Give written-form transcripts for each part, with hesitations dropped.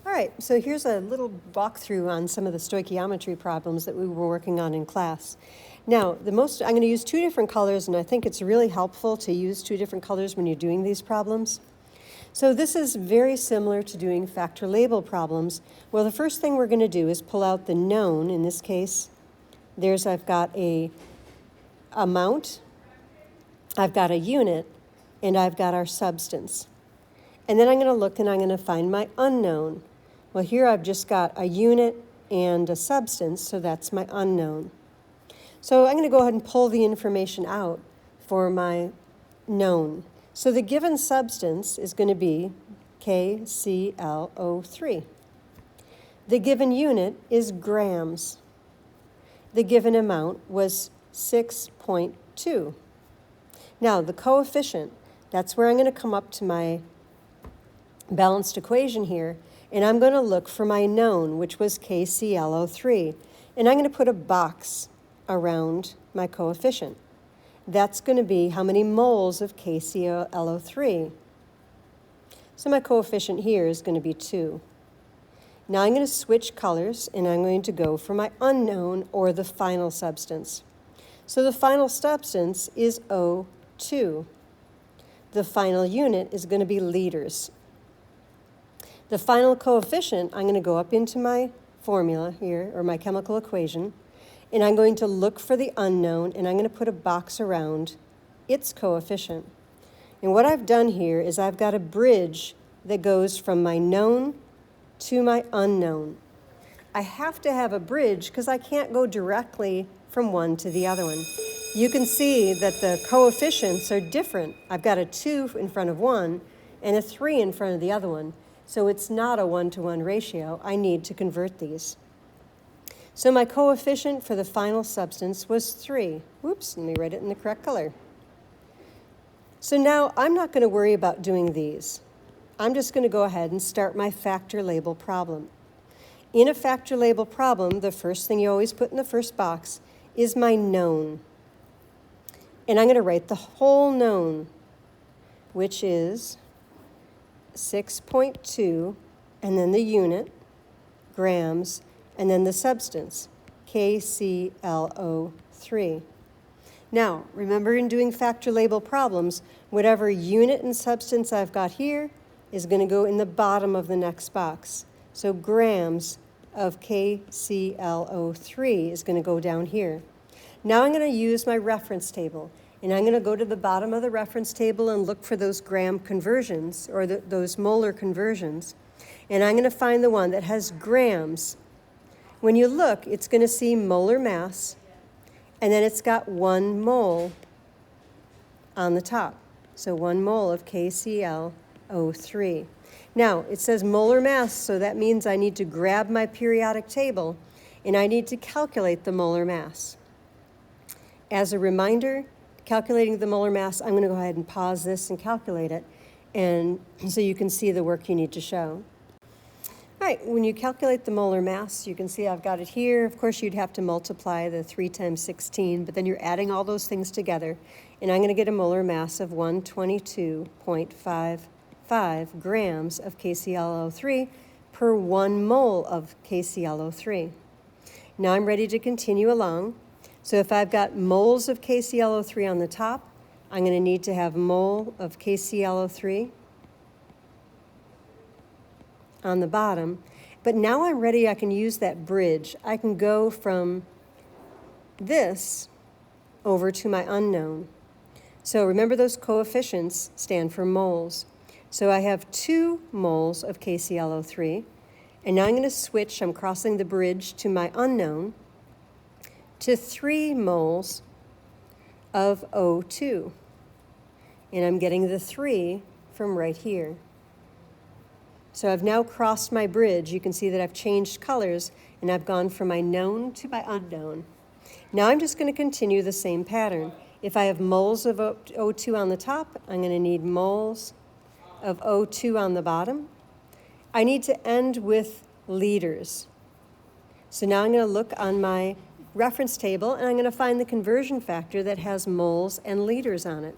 All right, so here's a little walkthrough on some of the stoichiometry problems that we were working on in class. Now, I'm going to use two different colors, and I think it's really helpful to use two different colors when you're doing these problems. So this is very similar to doing factor label problems. Well, the first thing we're going to do is pull out the known. In this case, I've got a amount, I've got a unit, and I've got our substance. And then I'm going to look and I'm going to find my unknown. Well, here I've just got a unit and a substance, so that's my unknown. So I'm going to go ahead and pull the information out for my known. So the given substance is going to be KClO3. The given unit is grams. The given amount was 6.2. Now, the coefficient, that's where I'm going to come up to my balanced equation here, and I'm going to look for my known, which was KClO3. And I'm going to put a box around my coefficient. That's going to be how many moles of KClO3. So my coefficient here is going to be 2. Now I'm going to switch colors, and I'm going to go for my unknown, or the final substance. So the final substance is O2. The final unit is going to be liters. The final coefficient, I'm going to go up into my formula here, or my chemical equation, and I'm going to look for the unknown, and I'm going to put a box around its coefficient. And what I've done here is I've got a bridge that goes from my known to my unknown. I have to have a bridge because I can't go directly from one to the other one. You can see that the coefficients are different. I've got a 2 in front of one and a 3 in front of the other one. So it's not a 1-to-1 ratio. I need to convert these. So my coefficient for the final substance was 3. Whoops, let me write it in the correct color. So now I'm not going to worry about doing these. I'm just going to go ahead and start my factor label problem. In a factor label problem, the first thing you always put in the first box is my known. And I'm going to write the whole known, which is 6.2, and then the unit, grams, and then the substance, KClO3. Now, remember in doing factor label problems, whatever unit and substance I've got here is going to go in the bottom of the next box. So grams of KClO3 is going to go down here. Now I'm going to use my reference table. And I'm going to go to the bottom of the reference table and look for those gram conversions, or those molar conversions. And I'm going to find the one that has grams. When you look, it's going to see molar mass, and then it's got 1 mole on the top. So 1 mole of KClO3. Now, it says molar mass, so that means I need to grab my periodic table, and I need to calculate the molar mass. As a reminder, calculating the molar mass, I'm going to go ahead and pause this and calculate it, and so you can see the work you need to show. All right, when you calculate the molar mass, you can see I've got it here. Of course, you'd have to multiply the 3 times 16, but then you're adding all those things together, and I'm going to get a molar mass of 122.55 grams of KClO3 per 1 mole of KClO3. Now I'm ready to continue along. So if I've got moles of KClO3 on the top, I'm going to need to have mole of KClO3 on the bottom. But now I'm ready, I can use that bridge. I can go from this over to my unknown. So remember, those coefficients stand for moles. So I have 2 moles of KClO3. And now I'm going to switch, I'm crossing the bridge to my unknown, to 3 moles of O2. And I'm getting the 3 from right here. So I've now crossed my bridge. You can see that I've changed colors, and I've gone from my known to my unknown. Now I'm just going to continue the same pattern. If I have moles of O2 on the top, I'm going to need moles of O2 on the bottom. I need to end with liters. So now I'm going to look on my reference table, and I'm going to find the conversion factor that has moles and liters on it.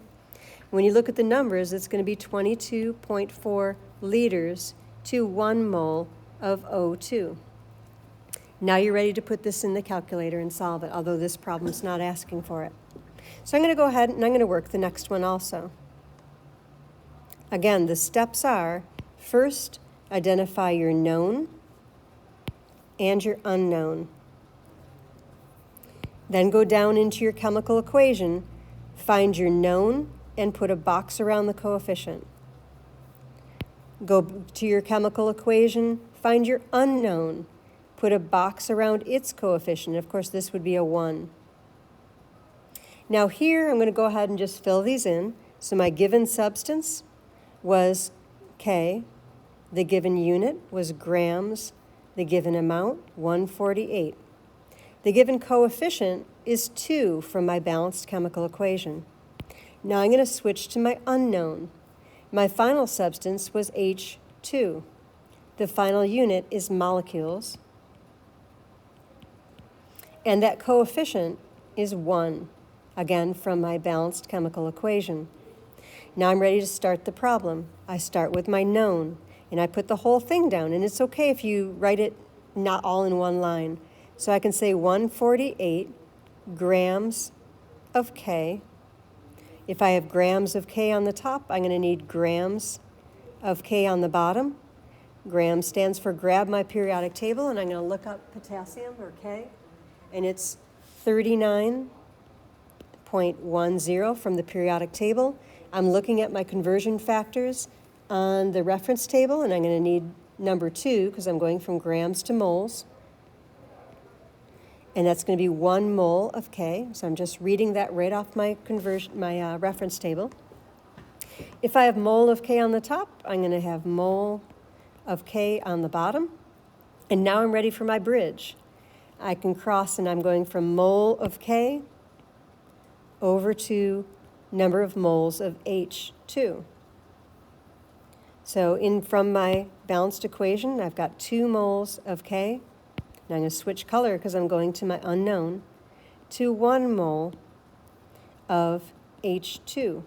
When you look at the numbers, it's going to be 22.4 liters to 1 mole of O2. Now you're ready to put this in the calculator and solve it, although this problem's not asking for it. So I'm going to go ahead and I'm going to work the next one also. Again, the steps are, first, identify your known and your unknown. Then go down into your chemical equation, find your known, and put a box around the coefficient. Go to your chemical equation, find your unknown, put a box around its coefficient. Of course, this would be a 1. Now here, I'm going to go ahead and just fill these in. So my given substance was K. The given unit was grams. The given amount, 148. The given coefficient is 2 from my balanced chemical equation. Now I'm going to switch to my unknown. My final substance was H2. The final unit is molecules. And that coefficient is 1, again from my balanced chemical equation. Now I'm ready to start the problem. I start with my known, and I put the whole thing down. And it's okay if you write it not all in one line. So I can say 148 grams of K. If I have grams of K on the top, I'm going to need grams of K on the bottom. Gram stands for grab my periodic table, and I'm going to look up potassium, or K, and it's 39.10 from the periodic table. I'm looking at my conversion factors on the reference table, and I'm going to need number 2 because I'm going from grams to moles. And that's going to be 1 mole of K. So I'm just reading that right off my reference table. If I have mole of K on the top, I'm going to have mole of K on the bottom. And now I'm ready for my bridge. I can cross, and I'm going from mole of K over to number of moles of H2. So from my balanced equation, I've got 2 moles of K. Now I'm going to switch color because I'm going to my unknown, to 1 mole of H2.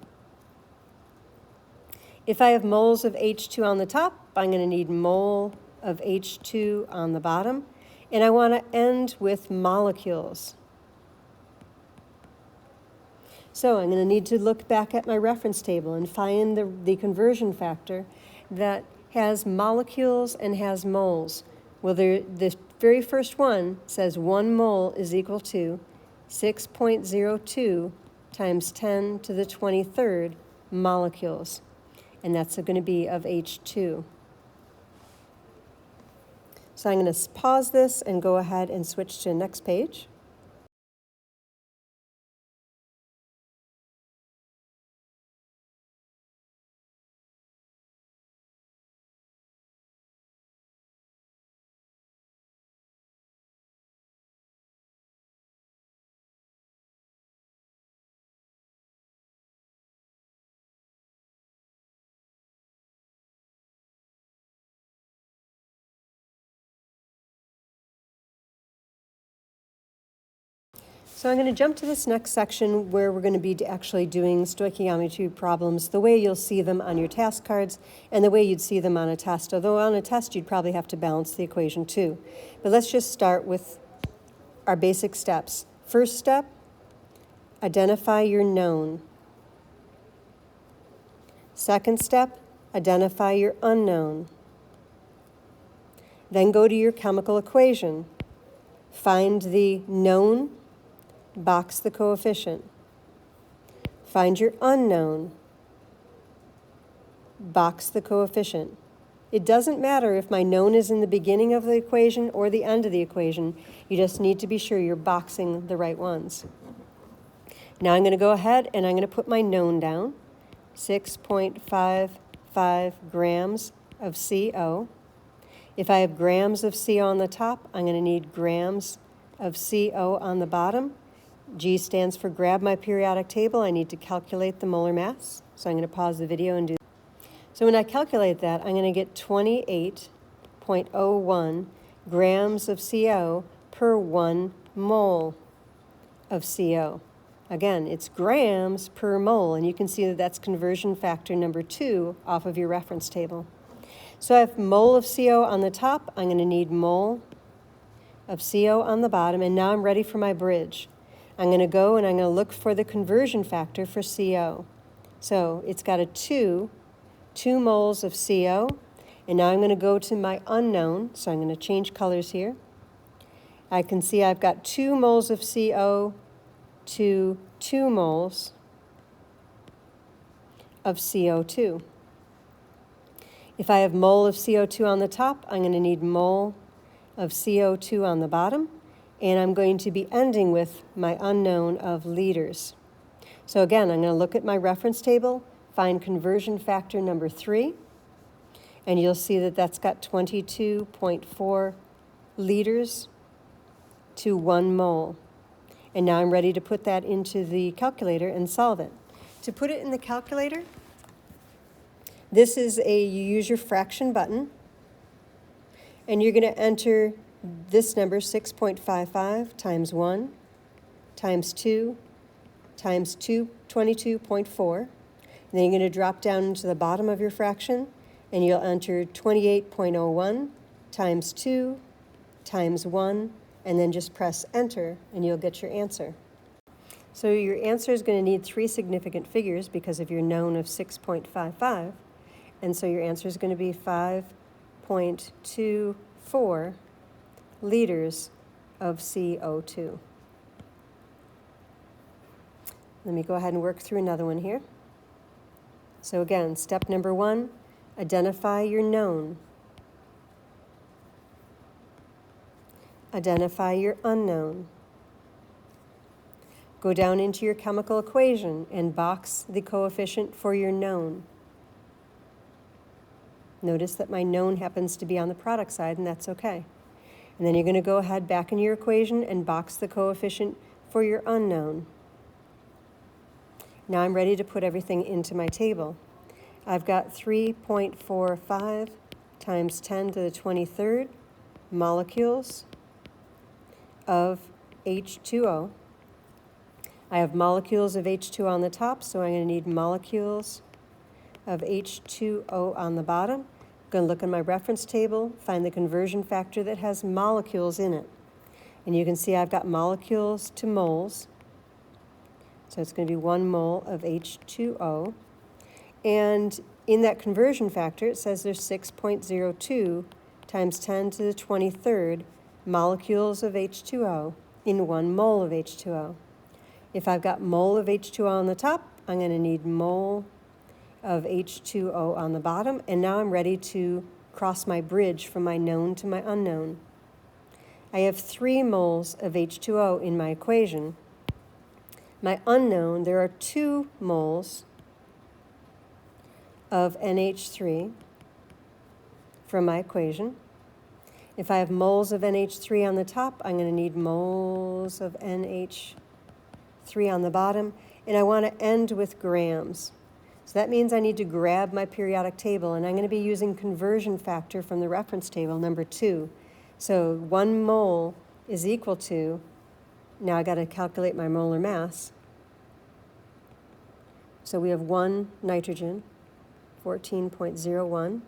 If I have moles of H2 on the top, I'm going to need mole of H2 on the bottom. And I want to end with molecules. So I'm going to need to look back at my reference table and find the conversion factor that has molecules and has moles. Well, the very first one says 1 mole is equal to 6.02 times 10 to the 23rd molecules. And that's going to be of H2. So I'm going to pause this and go ahead and switch to the next page. So I'm going to jump to this next section where we're going to be actually doing stoichiometry problems the way you'll see them on your task cards and the way you'd see them on a test. Although on a test you'd probably have to balance the equation too. But let's just start with our basic steps. First step, identify your known. Second step, identify your unknown. Then go to your chemical equation. Find the known, box the coefficient. Find your unknown, box the coefficient. It doesn't matter if my known is in the beginning of the equation or the end of the equation. You just need to be sure you're boxing the right ones. Now I'm going to go ahead and I'm going to put my known down, 6.55 grams of CO. If I have grams of CO on the top, I'm going to need grams of CO on the bottom. G stands for grab my periodic table. I need to calculate the molar mass. So I'm going to pause the video and do that. So when I calculate that, I'm going to get 28.01 grams of CO per 1 mole of CO. Again, it's grams per mole, and you can see that that's conversion factor number 2 off of your reference table. So I have mole of CO on the top. I'm going to need mole of CO on the bottom, and now I'm ready for my bridge. I'm going to go and I'm going to look for the conversion factor for CO. So it's got a 2 moles of CO, and now I'm going to go to my unknown, so I'm going to change colors here. I can see I've got 2 moles of CO to 2 moles of CO2. If I have mole of CO2 on the top, I'm going to need mole of CO2 on the bottom, and I'm going to be ending with my unknown of liters. So again, I'm going to look at my reference table, find conversion factor number 3, and you'll see that that's got 22.4 liters to 1 mole. And now I'm ready to put that into the calculator and solve it. To put it in the calculator, you use your fraction button, and you're going to enter this number, 6.55 times 1 times 2 times 22.4. And then you're going to drop down into the bottom of your fraction, and you'll enter 28.01 times 2 times 1, and then just press enter, and you'll get your answer. So your answer is going to need 3 significant figures because of your known of 6.55. And so your answer is going to be 5.24 liters of CO2. Let me go ahead and work through another one here. So again, step number 1, identify your known. Identify your unknown. Go down into your chemical equation and box the coefficient for your known. Notice that my known happens to be on the product side, and that's okay. And then you're going to go ahead back in your equation and box the coefficient for your unknown. Now I'm ready to put everything into my table. I've got 3.45 times 10 to the 23rd molecules of H2O. I have molecules of H2O on the top, so I'm going to need molecules of H2O on the bottom. I'm going to look in my reference table, find the conversion factor that has molecules in it. And you can see I've got molecules to moles. So it's going to be 1 mole of H2O. And in that conversion factor, it says there's 6.02 times 10 to the 23rd molecules of H2O in 1 mole of H2O. If I've got mole of H2O on the top, I'm going to need mole of H2O on the bottom. And now I'm ready to cross my bridge from my known to my unknown. I have 3 moles of H2O in my equation. My unknown, there are 2 moles of NH3 from my equation. If I have moles of NH3 on the top, I'm going to need moles of NH3 on the bottom, and I want to end with grams. So that means I need to grab my periodic table, and I'm going to be using conversion factor from the reference table, number 2. So 1 mole is equal to, now I got to calculate my molar mass. So we have 1 nitrogen, 14.01.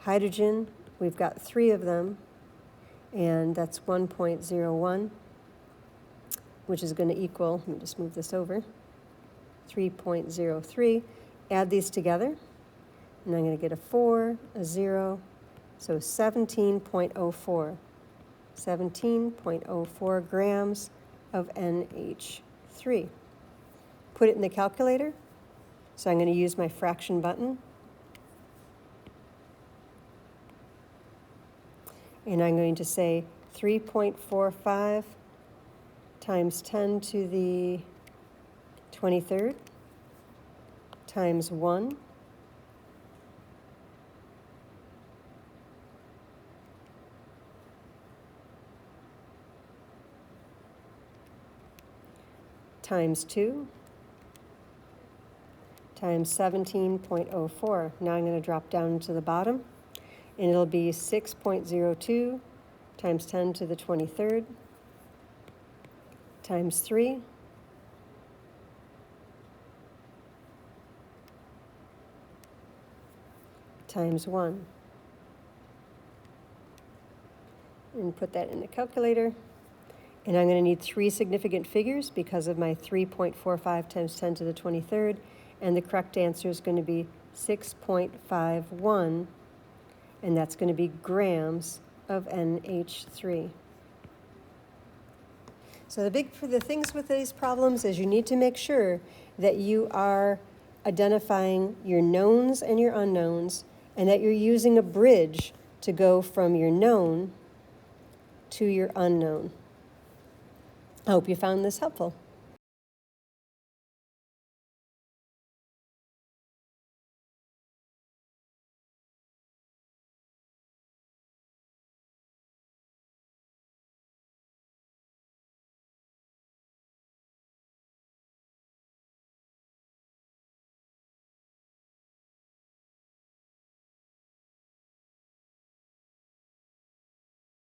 Hydrogen, we've got 3 of them, and that's 1.01, which is going to equal, let me just move this over, 3.03. Add these together, and I'm going to get a 4, a 0, so 17.04. 17.04 grams of NH3. Put it in the calculator. So I'm going to use my fraction button. And I'm going to say 3.45 times 10 to the 23rd times 1 times 2 times 17.04. Now I'm going to drop down to the bottom, and it'll be 6.02 times 10 to the 23rd times 3 times 1. and put that in the calculator. And I'm going to need 3 significant figures because of my 3.45 times 10 to the 23rd. And the correct answer is going to be 6.51. And that's going to be grams of NH3. So the things with these problems is you need to make sure that you are identifying your knowns and your unknowns, and that you're using a bridge to go from your known to your unknown. I hope you found this helpful.